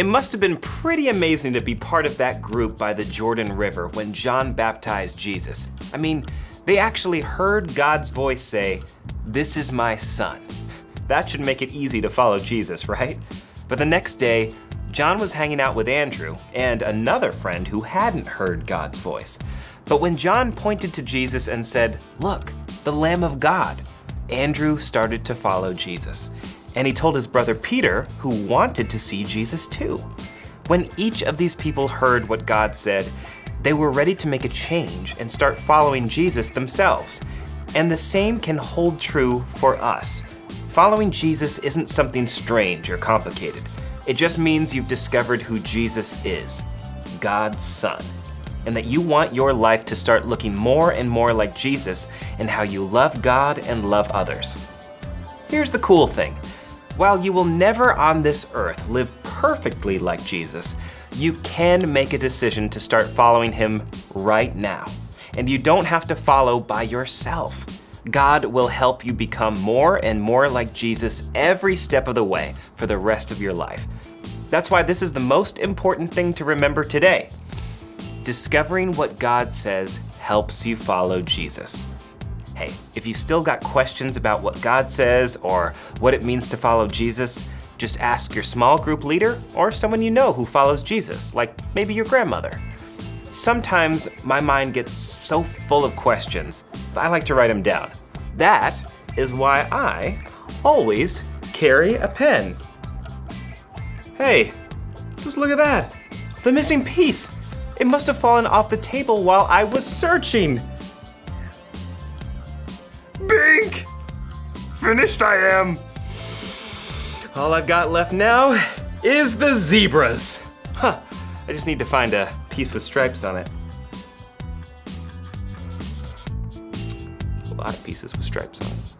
It must have been pretty amazing to be part of that group by the Jordan River when John baptized Jesus. I mean, they actually heard God's voice say, "This is my son." That should make it easy to follow Jesus, right? But the next day, John was hanging out with Andrew and another friend who hadn't heard God's voice. But when John pointed to Jesus and said, "Look, the Lamb of God," Andrew started to follow Jesus. And he told his brother Peter, who wanted to see Jesus too. When each of these people heard what God said, they were ready to make a change and start following Jesus themselves. And the same can hold true for us. Following Jesus isn't something strange or complicated. It just means you've discovered who Jesus is, God's Son, and that you want your life to start looking more and more like Jesus in how you love God and love others. Here's the cool thing. While you will never on this earth live perfectly like Jesus, you can make a decision to start following him right now. And you don't have to follow by yourself. God will help you become more and more like Jesus every step of the way for the rest of your life. That's why this is the most important thing to remember today. Discovering what God says helps you follow Jesus. Hey, if you still got questions about what God says or what it means to follow Jesus, just ask your small group leader or someone you know who follows Jesus, like maybe your grandmother. Sometimes my mind gets so full of questions, I like to write them down. That is why I always carry a pen. Hey, just look at that. The missing piece. It must have fallen off the table while I was searching. Bink! Finished I am. All I've got left now is the zebras. I just need to find a piece with stripes on it. A lot of pieces with stripes on it.